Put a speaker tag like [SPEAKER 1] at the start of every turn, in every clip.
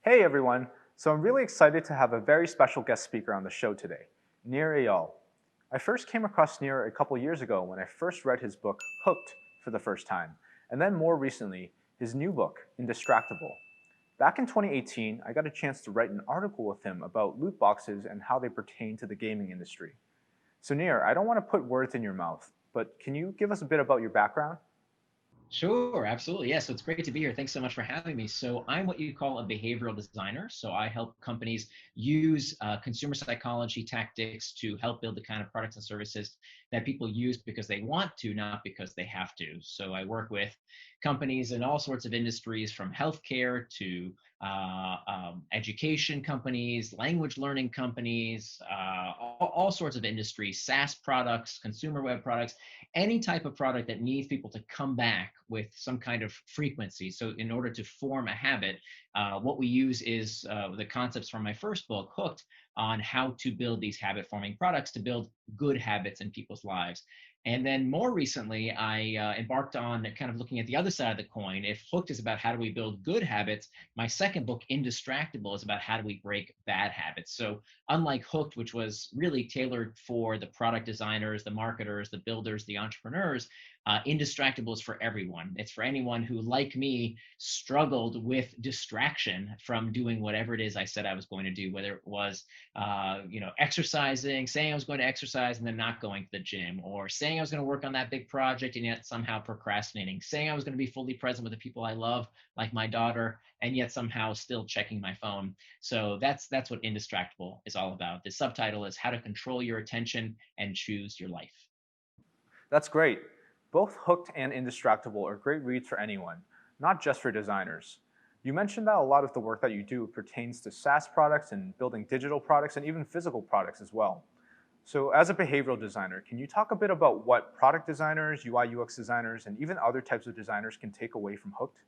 [SPEAKER 1] Hey everyone! So I'm really excited to have a very special guest speaker on the show today, Nir Eyal. I first came across Nir a couple years ago when I first read his book, Hooked, for the first time, and then more recently, his new book, Indistractable. Back in 2018, I got a chance to write an article with him about loot boxes and how they pertain to the gaming industry. So Nir, I don't want to put words in your mouth, but can you give us a bit about your background?
[SPEAKER 2] Sure, absolutely. Yeah, so it's great to be here. Thanks so much for having me. So I'm what you call a behavioral designer. So I help companies use consumer psychology tactics to help build the kind of products and services that people use because they want to, not because they have to. So I work with companies in all sorts of industries, from healthcare to education companies, language learning companies, all sorts of industries, SaaS products, consumer web products, any type of product that needs people to come back with some kind of frequency. So, in order to form a habit, what we use is the concepts from my first book, Hooked, on how to build these habit forming products to build good habits in people's lives. And then more recently, I embarked on kind of looking at the other side of the coin. If Hooked is about how do we build good habits, my second book, Indistractable, is about how do we break bad habits. So, unlike Hooked, which was really tailored for the product designers, the marketers, the builders, the entrepreneurs, Indistractable is for everyone. It's for anyone who, like me, struggled with distraction from doing whatever it is I said I was going to do, whether it was, exercising, saying I was going to exercise and then not going to the gym, or saying I was going to work on that big project and yet somehow procrastinating, saying I was going to be fully present with the people I love, like my daughter, and yet somehow still checking my phone. So that's what Indistractable is all about. The subtitle is How to Control Your Attention and Choose Your Life.
[SPEAKER 1] That's great. Both Hooked and Indistractable are great reads for anyone, not just for designers. You mentioned that a lot of the work that you do pertains to SaaS products and building digital products and even physical products as well. So, as a behavioral designer, can you talk a bit about what product designers, UI UX designers, and even other types of designers can take away from Hooked?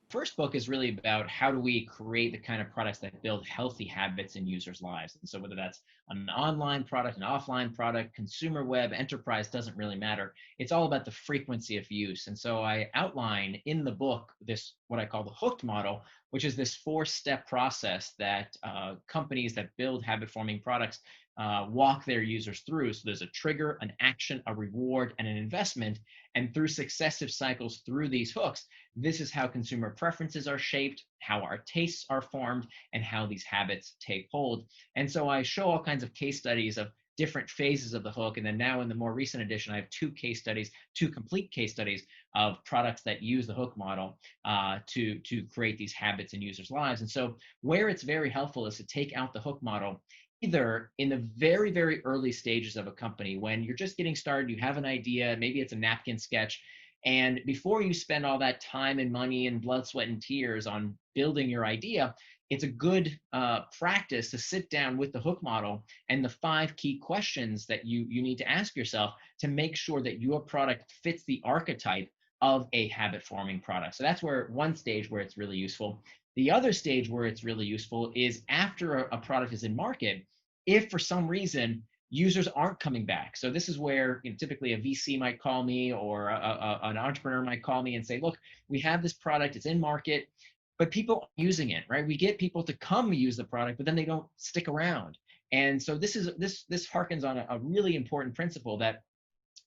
[SPEAKER 2] First book is really about how do we create the kind of products that build healthy habits in users' lives. And so whether that's an online product, an offline product, consumer web, enterprise, doesn't really matter. It's all about the frequency of use. And so I outline in the book this what I call the hooked model, which is this four-step process that companies that build habit-forming products walk their users through. So there's a trigger, an action, a reward, and an investment. And through successive cycles through these hooks, this is how consumer preferences are shaped, how our tastes are formed, and how these habits take hold. And so I show all kinds of case studies of different phases of the hook. And then now in the more recent edition, I have two case studies, two complete case studies of products that use the hook model to create these habits in users' lives. And so where it's very helpful is to take out the hook model either in the very, very early stages of a company when you're just getting started, you have an idea, maybe it's a napkin sketch, and before you spend all that time and money and blood, sweat, and tears on building your idea, it's a good practice to sit down with the hook model and the five key questions that you need to ask yourself to make sure that your product fits the archetype of a habit forming product. So that's where one stage where it's really useful. The other stage where it's really useful is after a product is in market, if for some reason users aren't coming back. So this is where typically a VC might call me or an entrepreneur might call me and say, look, we have this product, it's in market, but people are using it, right? We get people to come use the product, but then they don't stick around. And so this harkens on a really important principle that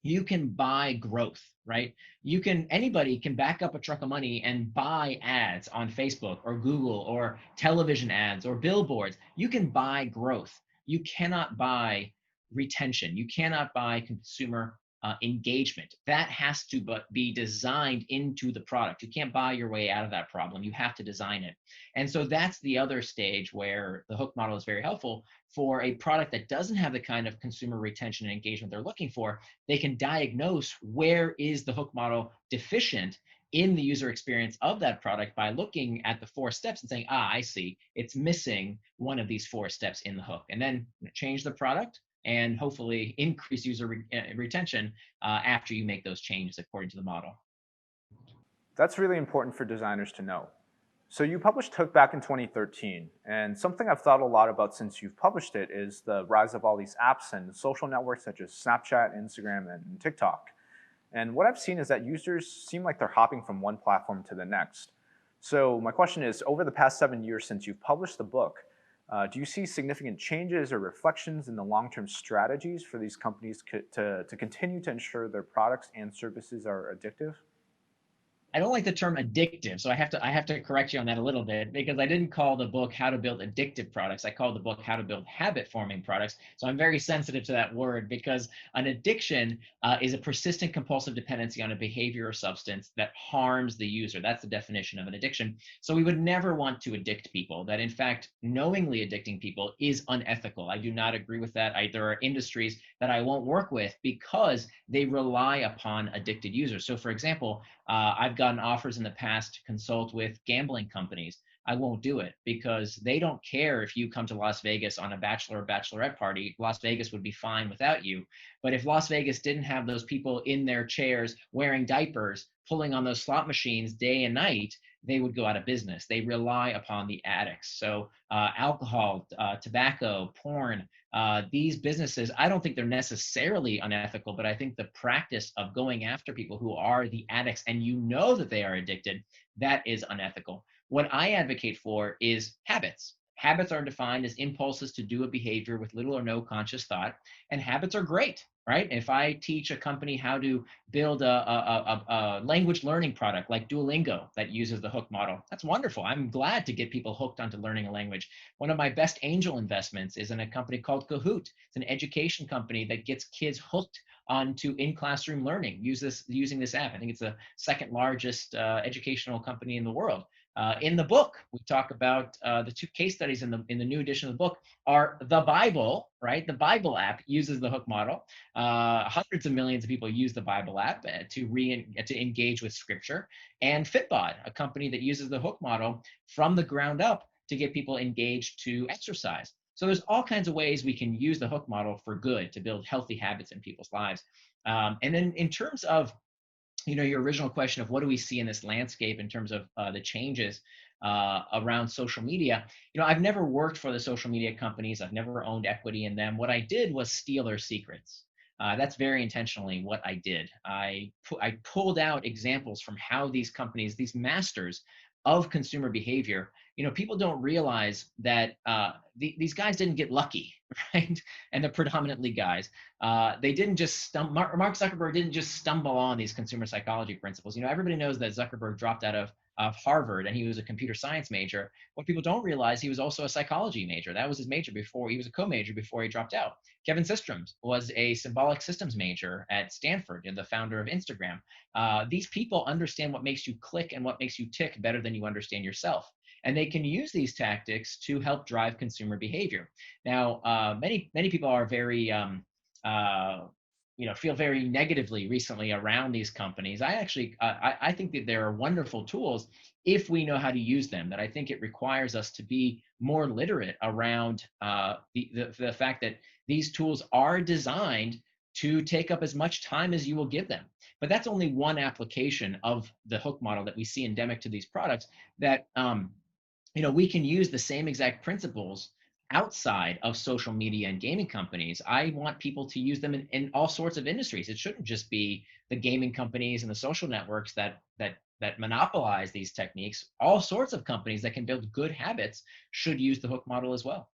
[SPEAKER 2] you can buy growth, right? Anybody can back up a truck of money and buy ads on Facebook or Google or television ads or billboards. You can buy growth. You cannot buy retention. You cannot buy consumer engagement. That has to be designed into the product. You can't buy your way out of that problem. You have to design it. And so that's the other stage where the hook model is very helpful for a product that doesn't have the kind of consumer retention and engagement they're looking for. They can diagnose where is the hook model deficient in the user experience of that product by looking at the four steps and saying, I see, it's missing one of these four steps in the hook. And then change the product and hopefully increase user retention after you make those changes according to the model.
[SPEAKER 1] That's really important for designers to know. So you published Hook back in 2013, and something I've thought a lot about since you've published it is the rise of all these apps and social networks such as Snapchat, Instagram, and TikTok. And what I've seen is that users seem like they're hopping from one platform to the next. So my question is, over the past 7 years since you've published the book, do you see significant changes or reflections in the long-term strategies for these companies to continue to ensure their products and services are addictive?
[SPEAKER 2] I don't like the term addictive, so I have to correct you on that a little bit because I didn't call the book How to Build Addictive Products. I called the book How to Build Habit Forming Products. So I'm very sensitive to that word because an addiction is a persistent compulsive dependency on a behavior or substance that harms the user. That's the definition of an addiction. So we would never want to addict people. That in fact, knowingly addicting people is unethical. I do not agree with that. There are industries that I won't work with because they rely upon addicted users. So for example, I've gotten offers in the past to consult with gambling companies. I won't do it because they don't care if you come to Las Vegas on a bachelor or bachelorette party. Las Vegas would be fine without you. But if Las Vegas didn't have those people in their chairs wearing diapers, pulling on those slot machines day and night, they would go out of business. They rely upon the addicts. So alcohol, tobacco, porn, these businesses, I don't think they're necessarily unethical, but I think the practice of going after people who are the addicts and you know that they are addicted, that is unethical. What I advocate for is habits. Habits are defined as impulses to do a behavior with little or no conscious thought, and habits are great, right? If I teach a company how to build a language learning product like Duolingo that uses the hook model, that's wonderful. I'm glad to get people hooked onto learning a language. One of my best angel investments is in a company called Kahoot. It's an education company that gets kids hooked onto in-classroom learning using this app. I think it's the second largest educational company in the world. In the book, we talk about the two case studies in the new edition of the book are the Bible, right? The Bible app uses the hook model. Hundreds of millions of people use the Bible app to engage with Scripture, and Fitbod, a company that uses the hook model from the ground up to get people engaged to exercise. So there's all kinds of ways we can use the hook model for good to build healthy habits in people's lives. And then in terms of your original question of what do we see in this landscape in terms of the changes around social media. I've never worked for the social media companies. I've never owned equity in them. What I did was steal their secrets. That's very intentionally what I did. I pulled out examples from how these companies, these masters of consumer behavior, people don't realize that these guys didn't get lucky, right? And they're predominantly guys. They didn't just Mark Zuckerberg didn't just stumble on these consumer psychology principles. Everybody knows that Zuckerberg dropped out of Harvard and he was a computer science major. What people don't realize, he was also a psychology major. That was his major before he was a co-major before he dropped out. Kevin Systrom was a symbolic systems major at Stanford and the founder of Instagram. These people understand what makes you click and what makes you tick better than you understand yourself. And they can use these tactics to help drive consumer behavior. Now, many people are very feel very negatively recently around these companies. I think that there are wonderful tools if we know how to use them. That I think it requires us to be more literate around the fact that these tools are designed to take up as much time as you will give them. But that's only one application of the hook model that we see endemic to these products. That we can use the same exact principles outside of social media and gaming companies. I want people to use them in all sorts of industries. It shouldn't just be the gaming companies and the social networks that monopolize these techniques. All sorts of companies that can build good habits should use the hook model as well.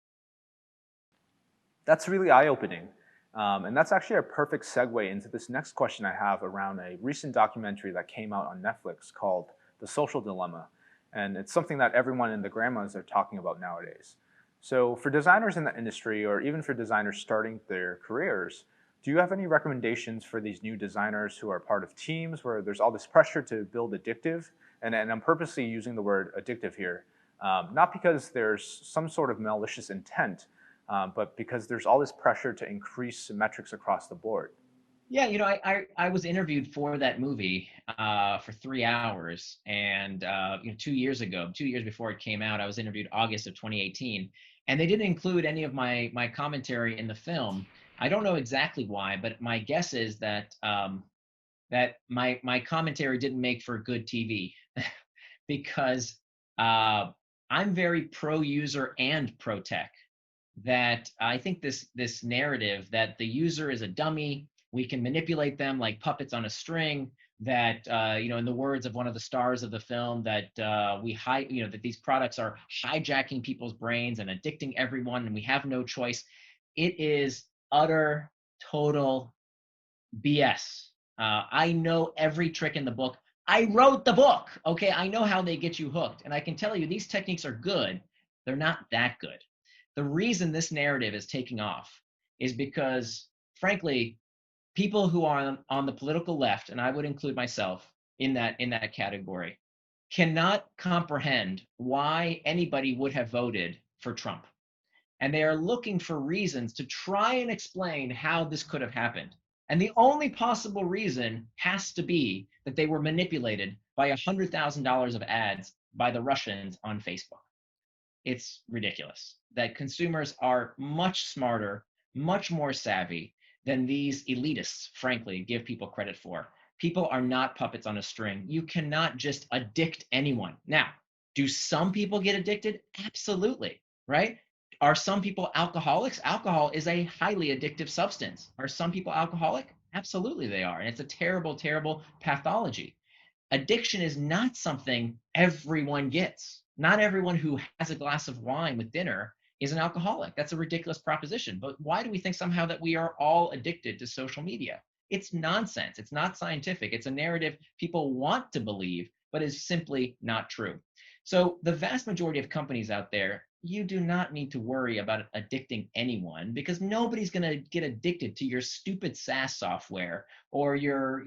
[SPEAKER 1] That's really eye-opening. And that's actually a perfect segue into this next question I have around a recent documentary that came out on Netflix called The Social Dilemma. And it's something that everyone and the grandmas are talking about nowadays. So for designers in the industry, or even for designers starting their careers, do you have any recommendations for these new designers who are part of teams where there's all this pressure to build addictive? And I'm purposely using the word addictive here, not because there's some sort of malicious intent, but because there's all this pressure to increase metrics across the board.
[SPEAKER 2] Yeah, I was interviewed for that movie for 3 hours, and 2 years ago, 2 years before it came out, I was interviewed August of 2018, and they didn't include any of my commentary in the film. I don't know exactly why, but my guess is that that my commentary didn't make for good TV because I'm very pro user and pro tech. That I think this narrative that the user is a dummy, we can manipulate them like puppets on a string, that in the words of one of the stars of the film, that that these products are hijacking people's brains and addicting everyone, and we have no choice. It is utter, total BS. I know every trick in the book. I wrote the book. Okay, I know how they get you hooked, and I can tell you these techniques are good. They're not that good. The reason this narrative is taking off is because, frankly, people who are on the political left, and I would include myself in that category, cannot comprehend why anybody would have voted for Trump. And they are looking for reasons to try and explain how this could have happened. And the only possible reason has to be that they were manipulated by $100,000 of ads by the Russians on Facebook. It's ridiculous that consumers are much smarter, much more savvy than these elitists, frankly, give people credit for. People are not puppets on a string. You cannot just addict anyone. Now, do some people get addicted? Absolutely, right? Are some people alcoholics? Alcohol is a highly addictive substance. Are some people alcoholic? Absolutely, they are. And it's a terrible, terrible pathology. Addiction is not something everyone gets. Not everyone who has a glass of wine with dinner is an alcoholic. That's a ridiculous proposition. But why do we think somehow that we are all addicted to social media? It's nonsense. It's not scientific. It's a narrative people want to believe, but is simply not true. So the vast majority of companies out there, you do not need to worry about addicting anyone, because nobody's going to get addicted to your stupid SaaS software or your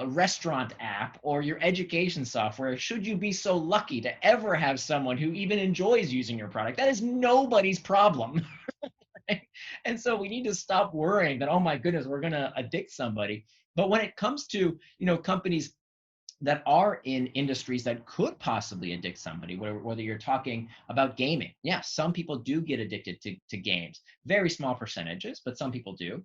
[SPEAKER 2] restaurant app or your education software, should you be so lucky to ever have someone who even enjoys using your product. That is nobody's problem. And so we need to stop worrying that, oh my goodness, we're going to addict somebody. But when it comes to companies that are in industries that could possibly addict somebody, whether you're talking about gaming. Yeah, some people do get addicted to games. Very small percentages, but some people do.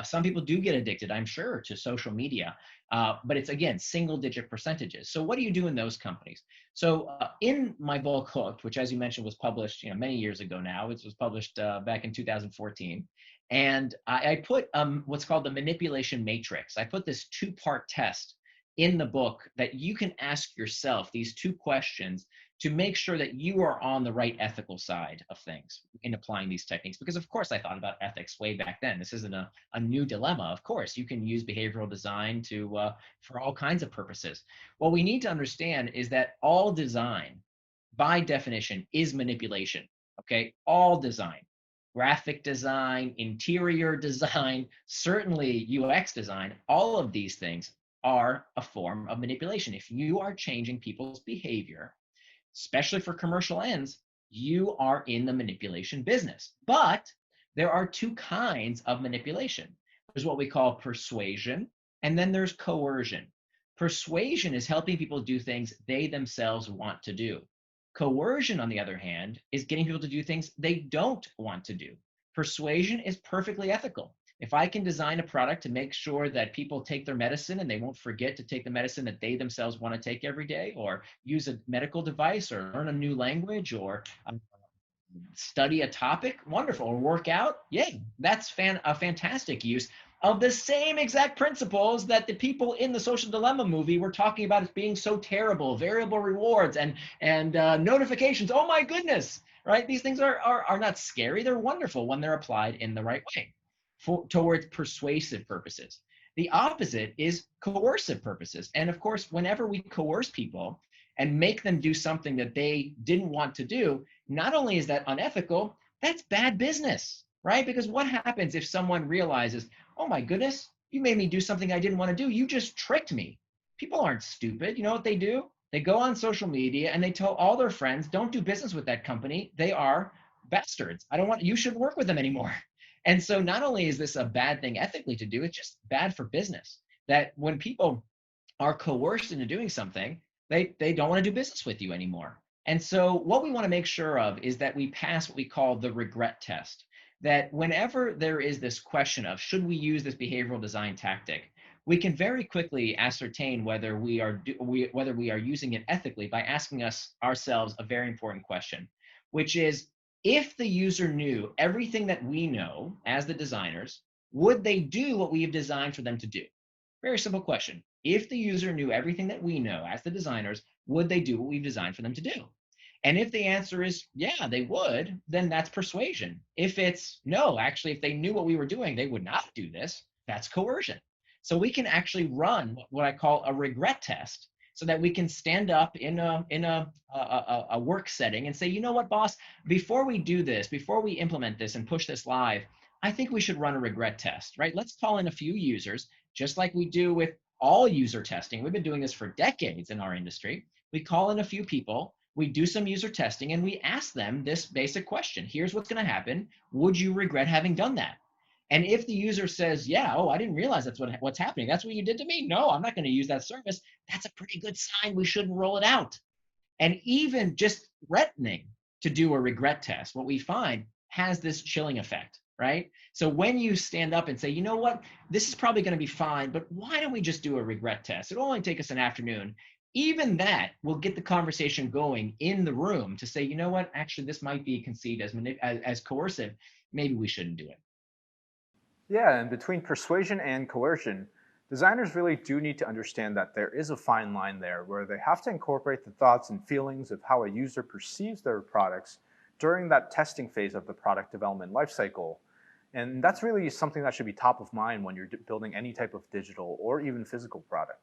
[SPEAKER 2] Some people do get addicted, I'm sure, to social media. But it's, again, single digit percentages. So what do you do in those companies? So in my book, Hooked, which, as you mentioned, was published many years ago now, it was published back in 2014. And I put what's called the manipulation matrix. I put this two-part test in the book that you can ask yourself these two questions to make sure that you are on the right ethical side of things in applying these techniques. Because of course I thought about ethics way back then. This isn't a new dilemma. Of course, you can use behavioral design for all kinds of purposes. What we need to understand is that all design, by definition, is manipulation. Okay, all design. Graphic design, interior design, certainly UX design, all of these things are a form of manipulation. If you are changing people's behavior, especially for commercial ends, you are in the manipulation business. But there are two kinds of manipulation. There's what we call persuasion, and then there's coercion. Persuasion is helping people do things they themselves want to do. Coercion, on the other hand, is getting people to do things they don't want to do. Persuasion is perfectly ethical. If I can design a product to make sure that people take their medicine and they won't forget to take the medicine that they themselves want to take every day, or use a medical device, or learn a new language, or study a topic, wonderful, or work out, yay, that's a fantastic use of the same exact principles that the people in the Social Dilemma movie were talking about as being so terrible: variable rewards and notifications. Oh my goodness, right? These things are not scary. They're wonderful when they're applied in the right way towards persuasive purposes. The opposite is coercive purposes. And of course, whenever we coerce people and make them do something that they didn't want to do, not only is that unethical, that's bad business, right? Because what happens if someone realizes, oh my goodness, you made me do something I didn't want to do. You just tricked me. People aren't stupid. You know what they do? They go on social media and they tell all their friends, don't do business with that company. They are bastards. You shouldn't work with them anymore. And so not only is this a bad thing ethically to do, it's just bad for business. That when people are coerced into doing something, they don't want to do business with you anymore. And so what we want to make sure of is that we pass what we call the regret test. That whenever there is this question of, should we use this behavioral design tactic, we can very quickly ascertain whether we are using it ethically by asking ourselves a very important question, which is, if the user knew everything that we know as the designers, would they do what we have designed for them to do? Very simple question. If the user knew everything that we know as the designers, would they do what we've designed for them to do? And if the answer is, yeah, they would, then that's persuasion. If it's no, actually, if they knew what we were doing, they would not do this, that's coercion. So we can actually run what I call a regret test so that we can stand up in a work setting and say, you know what, boss, before we do this, before we implement this and push this live, I think we should run a regret test, right? Let's call in a few users, just like we do with all user testing. We've been doing this for decades in our industry. We call in a few people, we do some user testing, and we ask them this basic question. Here's what's going to happen. Would you regret having done that? And if the user says, yeah, oh, I didn't realize that's what's happening. That's what you did to me. No, I'm not going to use that service. That's a pretty good sign we shouldn't roll it out. And even just threatening to do a regret test, what we find has this chilling effect, right? So when you stand up and say, you know what, this is probably going to be fine, but why don't we just do a regret test? It'll only take us an afternoon. Even that will get the conversation going in the room to say, you know what, actually, this might be conceived as coercive. Maybe we shouldn't do it.
[SPEAKER 1] Yeah, and between persuasion and coercion, designers really do need to understand that there is a fine line there where they have to incorporate the thoughts and feelings of how a user perceives their products during that testing phase of the product development lifecycle. And that's really something that should be top of mind when you're building any type of digital or even physical product.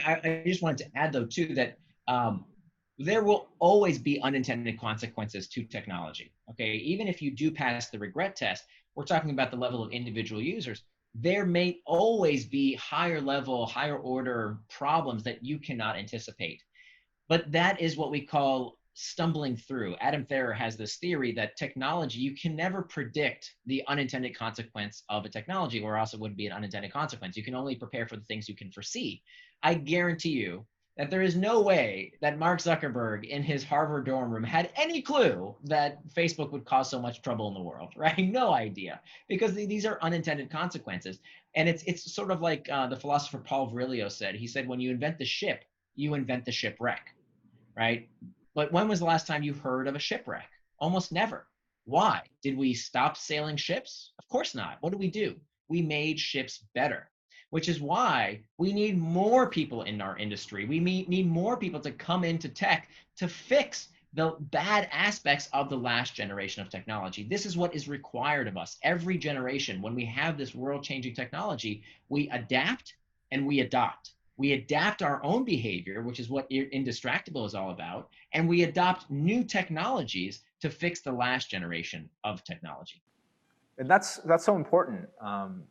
[SPEAKER 2] I just wanted to add, though, too, that there will always be unintended consequences to technology. Okay, even if you do pass the regret test, we're talking about the level of individual users. There may always be higher level, higher order problems that you cannot anticipate. But that is what we call stumbling through. Adam Thayer has this theory that technology, you can never predict the unintended consequence of a technology, or else it would be an unintended consequence. You can only prepare for the things you can foresee. I guarantee you that there is no way that Mark Zuckerberg in his Harvard dorm room had any clue that Facebook would cause so much trouble in the world, right? No idea, because these are unintended consequences. And it's sort of like the philosopher Paul Virilio said. He said, when you invent the ship, you invent the shipwreck, right? But when was the last time you heard of a shipwreck? Almost never. Why? Did we stop sailing ships? Of course not. What did we do? We made ships better, which is why we need more people in our industry. We need more people to come into tech to fix the bad aspects of the last generation of technology. This is what is required of us. Every generation, when we have this world-changing technology, we adapt and we adopt. We adapt our own behavior, which is what Indistractable is all about, and we adopt new technologies to fix the last generation of technology.
[SPEAKER 1] And that's so important.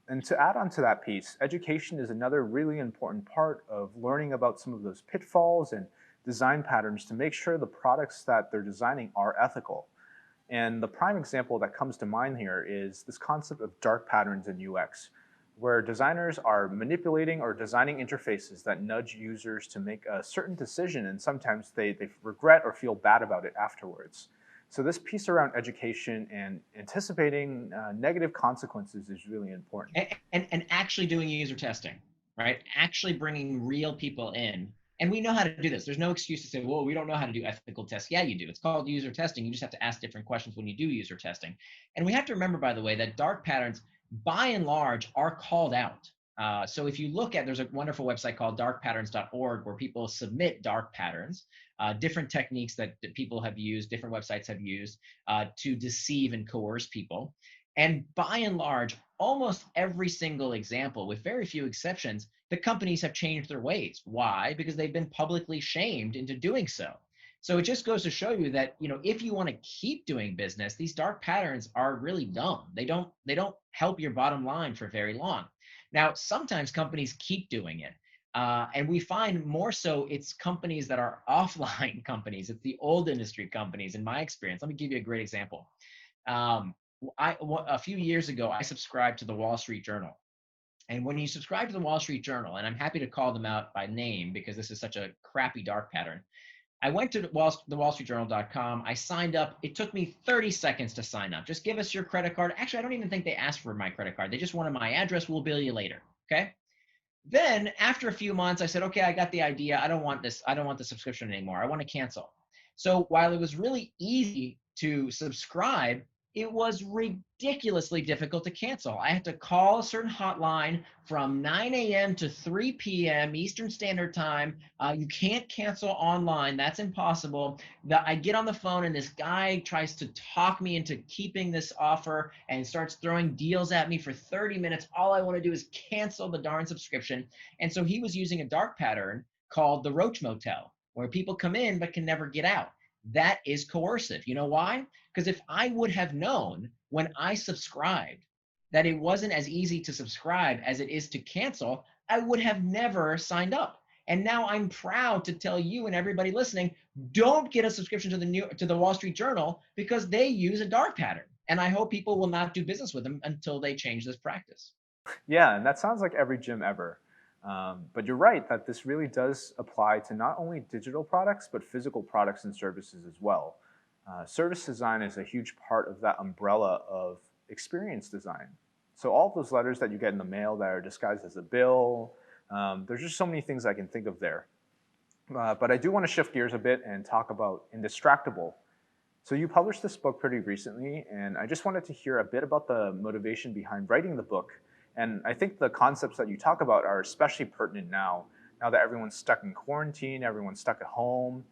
[SPEAKER 1] And to add on to that piece, education is another really important part of learning about some of those pitfalls and design patterns to make sure the products that they're designing are ethical. And the prime example that comes to mind here is this concept of dark patterns in UX, where designers are manipulating or designing interfaces that nudge users to make a certain decision, and sometimes they regret or feel bad about it afterwards. So this piece around education and anticipating negative consequences is really important.
[SPEAKER 2] And actually doing user testing, right? Actually bringing real people in. And we know how to do this. There's no excuse to say, well, we don't know how to do ethical tests. Yeah, you do. It's called user testing. You just have to ask different questions when you do user testing. And we have to remember, by the way, that dark patterns, by and large, are called out. So if you look at, there's a wonderful website called darkpatterns.org where people submit dark patterns, different techniques that people have used, different websites have used to deceive and coerce people. And by and large, almost every single example, with very few exceptions, the companies have changed their ways. Why? Because they've been publicly shamed into doing so. So it just goes to show you that, if you want to keep doing business, these dark patterns are really dumb. They don't help your bottom line for very long. Now, sometimes companies keep doing it. And we find more so it's companies that are offline companies. It's the old industry companies, in my experience. Let me give you a great example. A few years ago, I subscribed to the Wall Street Journal. And when you subscribe to the Wall Street Journal, and I'm happy to call them out by name because this is such a crappy dark pattern, I went to the wallstreetjournal.com. I signed up. It took me 30 seconds to sign up. Just give us your credit card. Actually, I don't even think they asked for my credit card. They just wanted my address. We'll bill you later. Okay. Then after a few months, I said, okay, I got the idea. I don't want this. I don't want the subscription anymore. I want to cancel. So while it was really easy to subscribe, it was ridiculously difficult to cancel. I had to call a certain hotline from 9 a.m. to 3 p.m. Eastern Standard Time. You can't cancel online. That's impossible. I get on the phone and this guy tries to talk me into keeping this offer and starts throwing deals at me for 30 minutes. All I want to do is cancel the darn subscription. And so he was using a dark pattern called the Roach Motel, where people come in but can never get out. That is coercive. You know why? Because if I would have known when I subscribed that it wasn't as easy to subscribe as it is to cancel, I would have never signed up. And now I'm proud to tell you and everybody listening, don't get a subscription to the Wall Street Journal because they use a dark pattern. And I hope people will not do business with them until they change this practice.
[SPEAKER 1] Yeah, and that sounds like every gym ever. But you're right that this really does apply to not only digital products, but physical products and services as well. Service design is a huge part of that umbrella of experience design. So all of those letters that you get in the mail that are disguised as a bill, there's just so many things I can think of there. But I do want to shift gears a bit and talk about Indistractable. So you published this book pretty recently, and I just wanted to hear a bit about the motivation behind writing the book. And I think the concepts that you talk about are especially pertinent now that everyone's stuck in quarantine, everyone's stuck at home.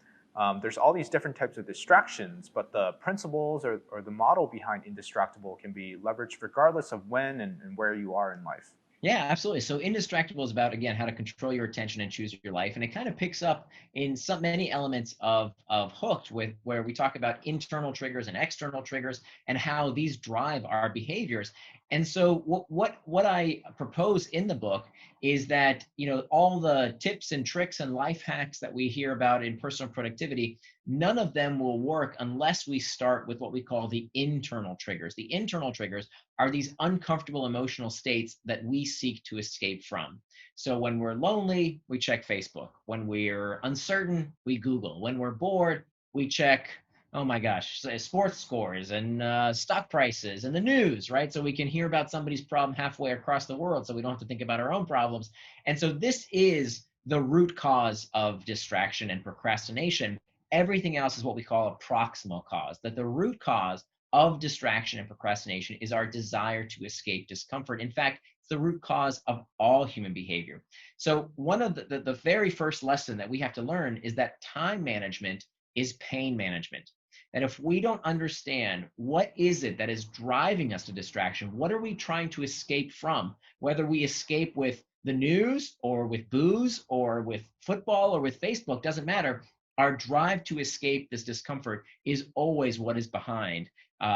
[SPEAKER 1] There's all these different types of distractions, but the principles or the model behind Indistractable can be leveraged regardless of when and where you are in life.
[SPEAKER 2] Yeah, absolutely. So Indistractable is about, again, how to control your attention and choose your life. And it kind of picks up in many elements of Hooked, with where we talk about internal triggers and external triggers and how these drive our behaviors. And so what I propose in the book is that, all the tips and tricks and life hacks that we hear about in personal productivity, none of them will work unless we start with what we call the internal triggers. The internal triggers are these uncomfortable emotional states that we seek to escape from. So when we're lonely, we check Facebook. When we're uncertain, we Google. When we're bored, we check, oh my gosh, sports scores and stock prices and the news, right? So we can hear about somebody's problem halfway across the world so we don't have to think about our own problems. And so this is the root cause of distraction and procrastination. Everything else is what we call a proximal cause, that the root cause of distraction and procrastination is our desire to escape discomfort. In fact, it's the root cause of all human behavior. So one of the very first lesson that we have to learn is that time management is pain management. That if we don't understand what is it that is driving us to distraction, what are we trying to escape from, whether we escape with the news or with booze or with football or with Facebook, doesn't matter. Our drive to escape this discomfort is always what is behind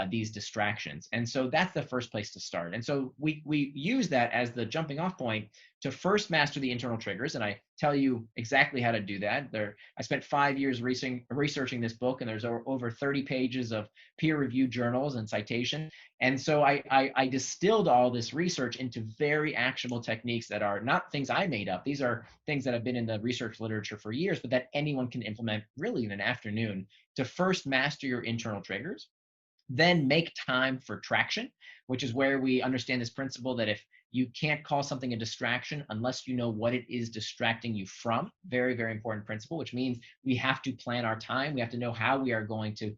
[SPEAKER 2] these distractions. And so that's the first place to start. And so we use that as the jumping off point to first master the internal triggers. And I tell you exactly how to do that. I spent 5 years researching this book, and there's over 30 pages of peer-reviewed journals and citation. And so I distilled all this research into very actionable techniques that are not things I made up. These are things that have been in the research literature for years, but that anyone can implement really in an afternoon to first master your internal triggers. Then make time for traction, which is where we understand this principle that if you can't call something a distraction unless you know what it is distracting you from. Very, very important principle, which means we have to plan our time. We have to know how we are going to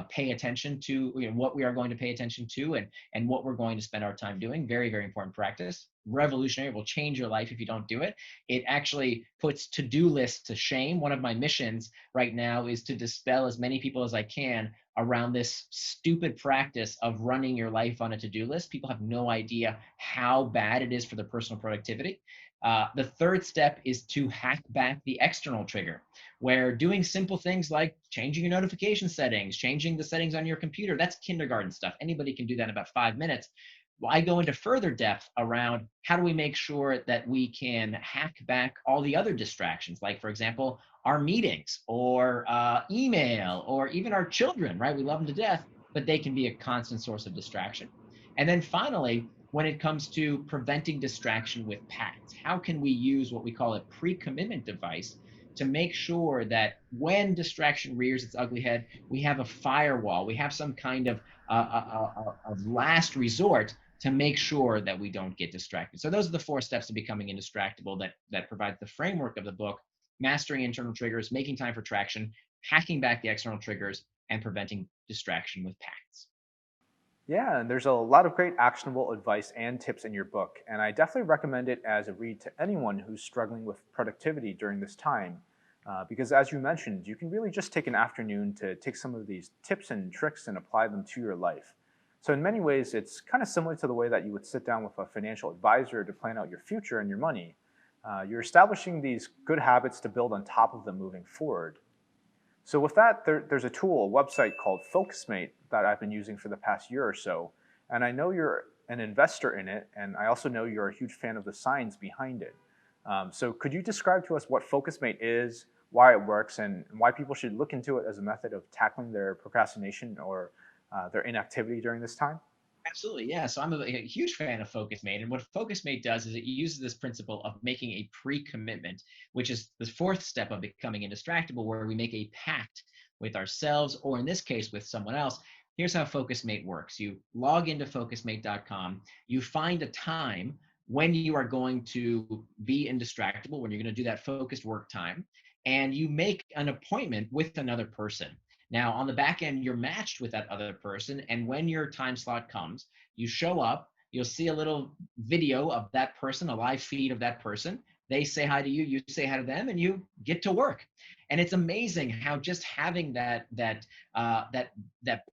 [SPEAKER 2] pay attention to, what we are going to pay attention to, and what we're going to spend our time doing. Very, very important practice. Revolutionary. Will change your life if you don't do it. It actually puts to-do lists to shame. One of my missions right now is to dispel as many people as I can around this stupid practice of running your life on a to-do list. People have no idea how bad it is for their personal productivity. The third step is to hack back the external trigger, where doing simple things like changing your notification settings, changing the settings on your computer, that's kindergarten stuff. Anybody can do that in about 5 minutes. Well, I go into further depth around how do we make sure that we can hack back all the other distractions, like, for example, our meetings or email or even our children, right? We love them to death, but they can be a constant source of distraction. And then finally, when it comes to preventing distraction with PATs, how can we use what we call a pre-commitment device to make sure that when distraction rears its ugly head, we have a firewall, we have some kind of last resort to make sure that we don't get distracted. So those are the 4 steps to becoming indistractable that provides the framework of the book: mastering internal triggers, making time for traction, hacking back the external triggers, and preventing distraction with PATs.
[SPEAKER 1] Yeah, and there's a lot of great actionable advice and tips in your book, and I definitely recommend it as a read to anyone who's struggling with productivity during this time. Because as you mentioned, you can really just take an afternoon to take some of these tips and tricks and apply them to your life. So, in many ways, it's kind of similar to the way that you would sit down with a financial advisor to plan out your future and your money. You're establishing these good habits to build on top of them moving forward. So with that, there's a tool, a website called Focusmate that I've been using for the past year or so. And I know you're an investor in it, and I also know you're a huge fan of the science behind it. So could you describe to us what Focusmate is, why it works, and why people should look into it as a method of tackling their procrastination or their inactivity during this time?
[SPEAKER 2] Absolutely, yeah. So I'm a huge fan of Focusmate, and what Focusmate does is it uses this principle of making a pre-commitment, which is the fourth step of becoming indistractable, where we make a pact with ourselves, or in this case, with someone else. Here's how Focusmate works: you log into Focusmate.com, you find a time when you are going to be indistractable, when you're going to do that focused work time, and you make an appointment with another person. Now, on the back end, you're matched with that other person. And when your time slot comes, you show up, you'll see a little video of that person, a live feed of that person. They say hi to you, you say hi to them, and you get to work. And it's amazing how just having that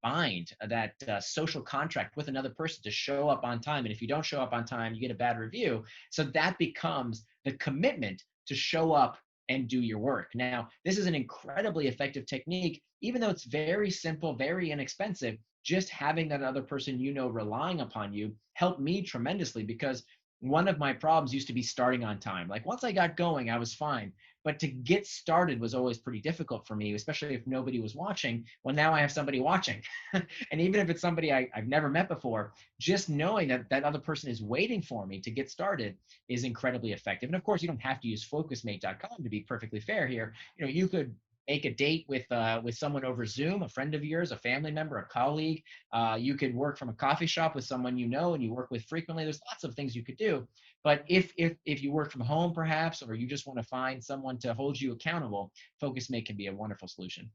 [SPEAKER 2] bind, that social contract with another person to show up on time. And if you don't show up on time, you get a bad review. So that becomes the commitment to show up and do your work. Now, this is an incredibly effective technique, even though it's very simple, very inexpensive. Just having that other person relying upon you helped me tremendously, because one of my problems used to be starting on time. Like once I got going, I was fine. But to get started was always pretty difficult for me, especially if nobody was watching. Well, now I have somebody watching. And even if it's somebody I've never met before, just knowing that that other person is waiting for me to get started is incredibly effective. And of course, you don't have to use Focusmate.com to be perfectly fair here. You could make a date with someone over Zoom, a friend of yours, a family member, a colleague. You could work from a coffee shop with someone you know and you work with frequently. There's lots of things you could do. But if you work from home, perhaps, or you just want to find someone to hold you accountable, Focusmate can be a wonderful solution.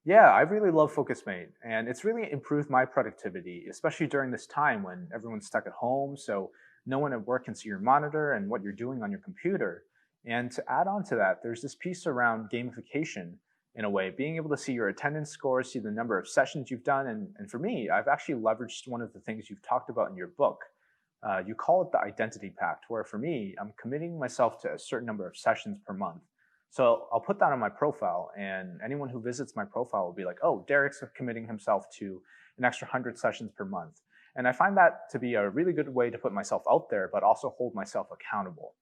[SPEAKER 1] Yeah, I really love Focusmate, and it's really improved my productivity, especially during this time when everyone's stuck at home, so no one at work can see your monitor and what you're doing on your computer. And to add on to that, there's this piece around gamification in a way, being able to see your attendance scores, see the number of sessions you've done. And for me, I've actually leveraged one of the things you've talked about in your book. You call it the identity pact, where for me, I'm committing myself to a certain number of sessions per month. So I'll put that on my profile, and anyone who visits my profile will be like, "Oh, Derek's committing himself to an extra 100 sessions per month." And I find that to be a really good way to put myself out there, but also hold myself accountable.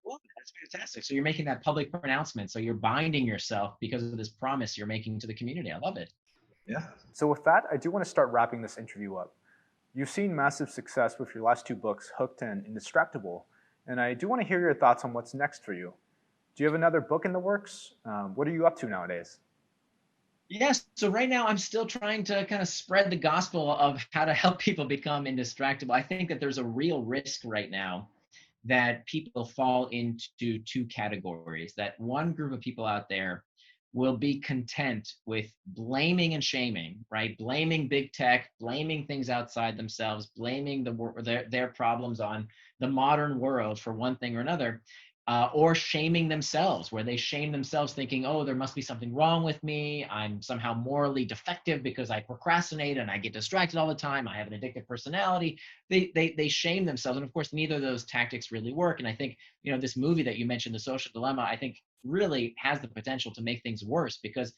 [SPEAKER 2] Well, that's fantastic. So you're making that public pronouncement. So you're binding yourself because of this promise you're making to the community. I love it.
[SPEAKER 1] Yeah. So with that, I do want to start wrapping this interview up. You've seen massive success with your last two books, Hooked and Indistractable, and I do want to hear your thoughts on what's next for you. Do you have another book in the works? What are you up to nowadays?
[SPEAKER 2] Yes. So right now, I'm still trying to kind of spread the gospel of how to help people become indistractable. I think that there's a real risk right now that people fall into two categories. That one group of people out there will be content with blaming and shaming, right? Blaming big tech, blaming things outside themselves, blaming their problems on the modern world for one thing or another, or shaming themselves, where they shame themselves thinking, oh, there must be something wrong with me. I'm somehow morally defective because I procrastinate and I get distracted all the time. I have an addictive personality. They shame themselves. And of course, neither of those tactics really work. And I think, this movie that you mentioned, The Social Dilemma, I think really has the potential to make things worse, because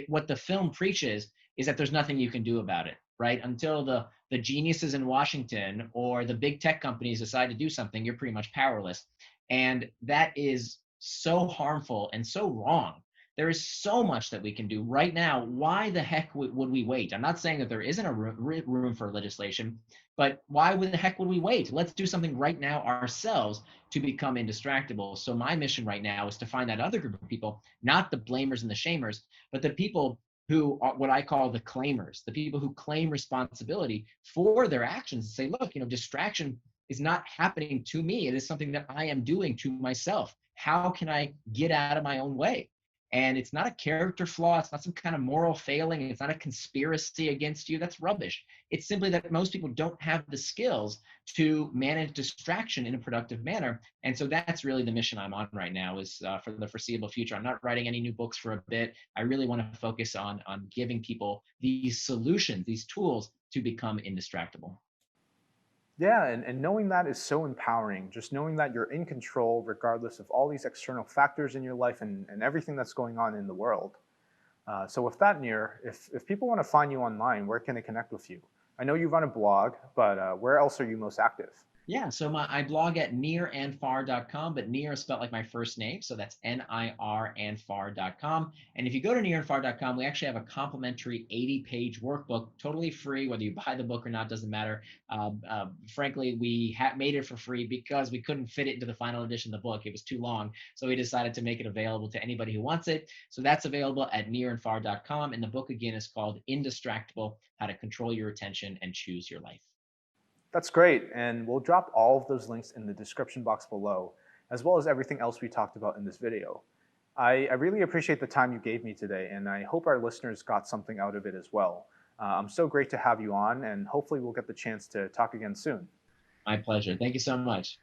[SPEAKER 2] what the film preaches is that there's nothing you can do about it, right? Until the geniuses in Washington or the big tech companies decide to do something, you're pretty much powerless. And that is so harmful and so wrong. There is so much that we can do right now. Why the heck would we wait? I'm not saying that there isn't a room for legislation, but why would the heck would we wait? Let's do something right now ourselves to become indistractable. So my mission right now is to find that other group of people, not the blamers and the shamers, but the people who are what I call the claimers, the people who claim responsibility for their actions and say, look, distraction is not happening to me. It is something that I am doing to myself. How can I get out of my own way? And it's not a character flaw. It's not some kind of moral failing. It's not a conspiracy against you. That's rubbish. It's simply that most people don't have the skills to manage distraction in a productive manner. And so that's really the mission I'm on right now is for the foreseeable future. I'm not writing any new books for a bit. I really want to focus on giving people these solutions, these tools to become indistractable.
[SPEAKER 1] Yeah, and knowing that is so empowering. Just knowing that you're in control regardless of all these external factors in your life and everything that's going on in the world. So with that, Nir, if people want to find you online, where can they connect with you? I know you run a blog, but where else are you most active?
[SPEAKER 2] Yeah, so I blog at nirandfar.com, but Nir is spelled like my first name, so that's Nir and far.com. And if you go to nirandfar.com, we actually have a complimentary 80-page workbook, totally free, whether you buy the book or not, doesn't matter. Frankly, we made it for free because we couldn't fit it into the final edition of the book. It was too long, so we decided to make it available to anybody who wants it. So that's available at nirandfar.com, and the book again is called Indistractable: How to Control Your Attention and Choose Your Life.
[SPEAKER 1] That's great. And we'll drop all of those links in the description box below, as well as everything else we talked about in this video. I really appreciate the time you gave me today, and I hope our listeners got something out of it as well. I'm so great to have you on, and hopefully we'll get the chance to talk again soon.
[SPEAKER 2] My pleasure. Thank you so much.